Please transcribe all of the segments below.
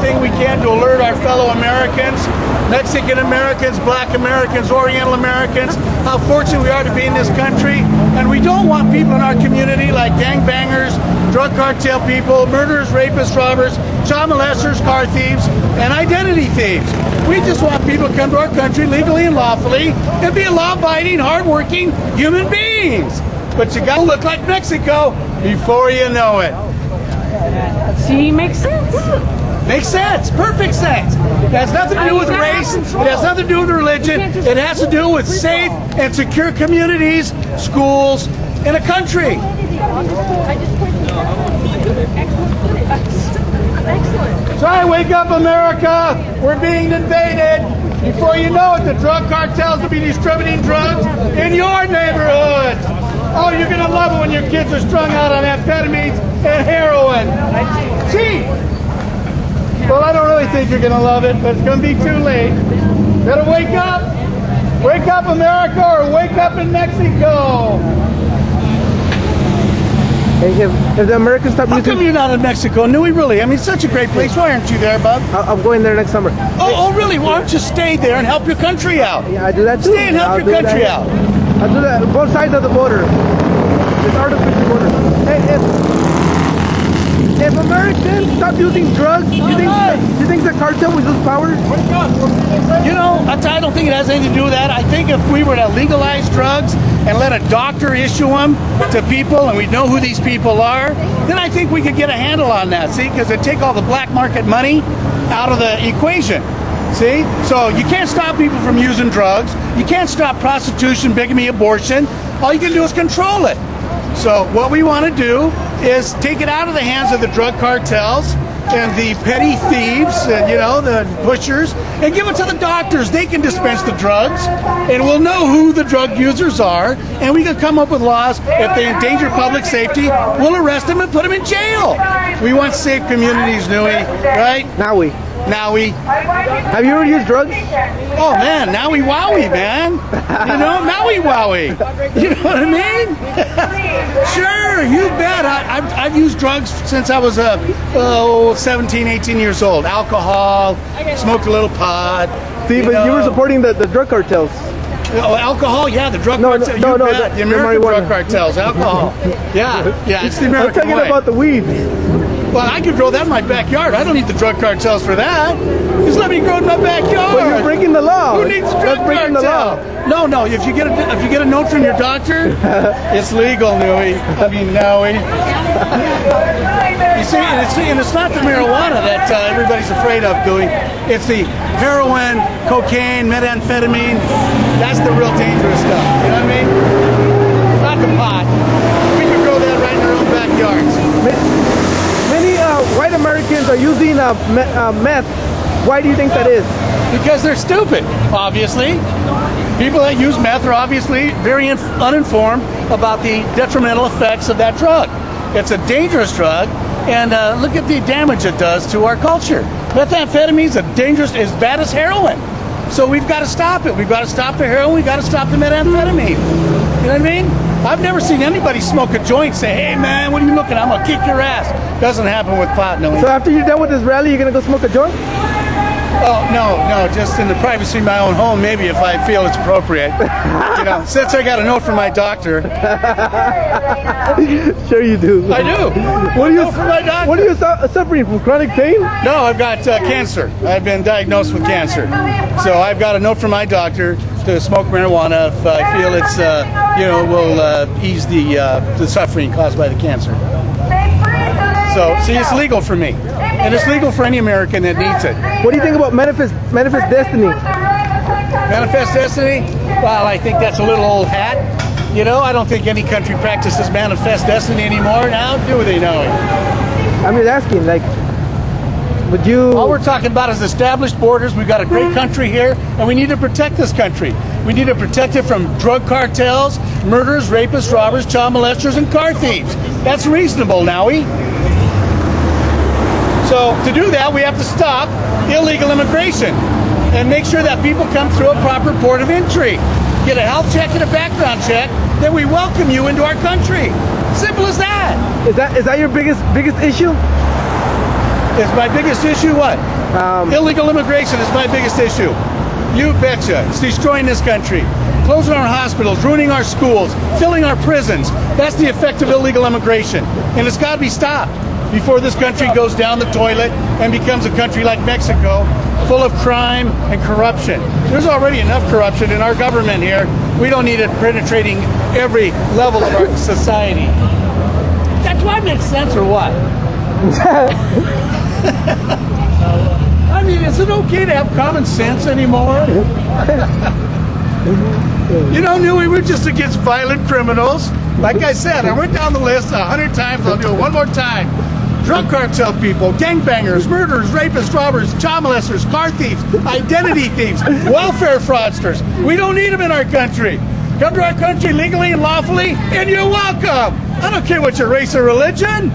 everything we can to alert our fellow Americans, Mexican Americans, Black Americans, Oriental Americans, how fortunate we are to be in this country. And we don't want people in our community like gangbangers, drug cartel people, murderers, rapists, robbers, child molesters, car thieves, and identity thieves. We just want people to come to our country legally and lawfully and be law-abiding, hard-working human beings. But you gotta look like Mexico before you know it. See, makes sense. Makes sense. Perfect sense. It has nothing to do with race. It has nothing to do with religion. It has to do with safe and secure communities, schools, and a country. Excellent. Try and wake up, America. We're being invaded. Before you know it, the drug cartels will be distributing drugs in your neighborhood. Oh, you're going to love it when your kids are strung out on amphetamines and heroin. Gee. Well, I don't really think you're going to love it, but it's going to be too late. Better wake up. Wake up, America, or wake up in Mexico. Hey, if the Americans stop How using... come you're not in Mexico? No, really? I mean, it's such a great place. Why aren't you there, bub? I'm going there next summer. Oh, really? Why don't you stay there and help your country out? Yeah, I do that too. Stay and help your country out. I do that both sides of the border. It's artificial border. Hey, if Americans stop using drugs, do you think the cartel will lose power? You know, I don't think it has anything to do with that. I think if we were to legalize drugs and let a doctor issue them to people and we know who these people are, then I think we could get a handle on that, see? Because it'd take all the black market money out of the equation. See? So you can't stop people from using drugs. You can't stop prostitution, bigamy, abortion. All you can do is control it. So what we want to do is take it out of the hands of the drug cartels and the petty thieves, you know, the pushers, and give it to the doctors. They can dispense the drugs, and we'll know who the drug users are, and we can come up with laws. If they endanger public safety, we'll arrest them and put them in jail. We want safe communities, Nui, right? Now Have you ever used drugs? Oh man, Nowie Wowie, man. You know, Nowie Wowie. You know what I mean? Sure, you bet. I've used drugs since I was 17, 18 years old. Alcohol, smoked a little pot. See, but you were supporting the drug cartels. Oh, alcohol? Yeah, the drug cartels. No, the American drug cartels. Alcohol. Yeah, it's the American I'm talking way. about the weed. Well, I could grow that in my backyard. I don't need the drug cartels for that. Just let me grow it in my backyard. But you're breaking the law. Who needs drug breaking the law. No. If you get a note from your doctor, it's legal, Nui. I mean, Nowie. You see, and it's not the marijuana that everybody's afraid of doing. It's the heroin, cocaine, methamphetamine. That's the real dangerous stuff. You know what I mean? Not the pot. We can grow that right in our own backyards. Many white Americans are using meth. Why do you think that is? Because they're stupid, obviously. People that use meth are obviously very uninformed about the detrimental effects of that drug. It's a dangerous drug, and look at the damage it does to our culture. Methamphetamine is as bad as heroin. So we've got to stop it. We've got to stop the heroin. We've got to stop the methamphetamine. You know what I mean? I've never seen anybody smoke a joint and say, hey man, what are you looking at? I'm going to kick your ass. Doesn't happen with pot, no. So after you're done with this rally, you're going to go smoke a joint? Oh, no, just in the privacy of my own home, maybe if I feel it's appropriate. You know, since I got a note from my doctor. Sure you do. I do. What are you suffering from? Chronic pain? No, I've got cancer. I've been diagnosed with cancer. So I've got a note from my doctor to smoke marijuana if I feel it's, will ease the suffering caused by the cancer. So, see, it's legal for me. And it's legal for any American that needs it. What do you think about Manifest Destiny? Manifest Destiny? Well, I think that's a little old hat. You know, I don't think any country practices Manifest Destiny anymore now, do they, Noe? I'm just asking, like, would you... All we're talking about is established borders. We've got a great country here, and we need to protect this country. We need to protect it from drug cartels, murderers, rapists, robbers, child molesters, and car thieves. That's reasonable, Noe. So to do that, we have to stop illegal immigration and make sure that people come through a proper port of entry. Get a health check and a background check, then we welcome you into our country. Simple as that. Is that your biggest issue? Is my biggest issue what? Illegal immigration is my biggest issue. You betcha. It's destroying this country. Closing our hospitals, ruining our schools, filling our prisons. That's the effect of illegal immigration. And it's got to be stopped before this country goes down the toilet and becomes a country like Mexico, full of crime and corruption. There's already enough corruption in our government here. We don't need it penetrating every level of our society. Do I make sense or what? I mean, is it okay to have common sense anymore? You know, knew we were just against violent criminals. Like I said, I went down the list 100 times. I'll do it one more time. Drug cartel people, gangbangers, murderers, rapists, robbers, child molesters, car thieves, identity thieves, welfare fraudsters. We don't need them in our country. Come to our country legally and lawfully, and you're welcome. I don't care what your race or religion.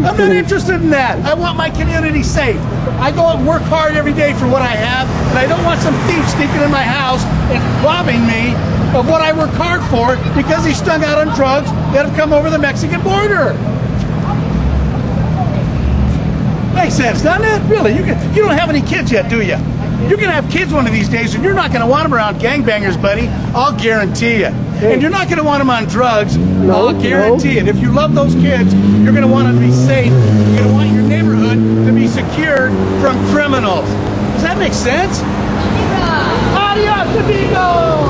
I'm not interested in that. I want my community safe. I go and work hard every day for what I have, and I don't want some thief sneaking in my house and robbing me of what I work hard for because he's stung out on drugs that have come over the Mexican border. Makes sense, doesn't it? Really, you don't have any kids yet, do you? You're going to have kids one of these days, and you're not going to want them around gangbangers, buddy. I'll guarantee you. And you're not going to want them on drugs. I'll guarantee it. If you love those kids, you're going to want them to be safe. You're going to want your neighborhood to be secured from criminals. Does that make sense? Adios, amigos!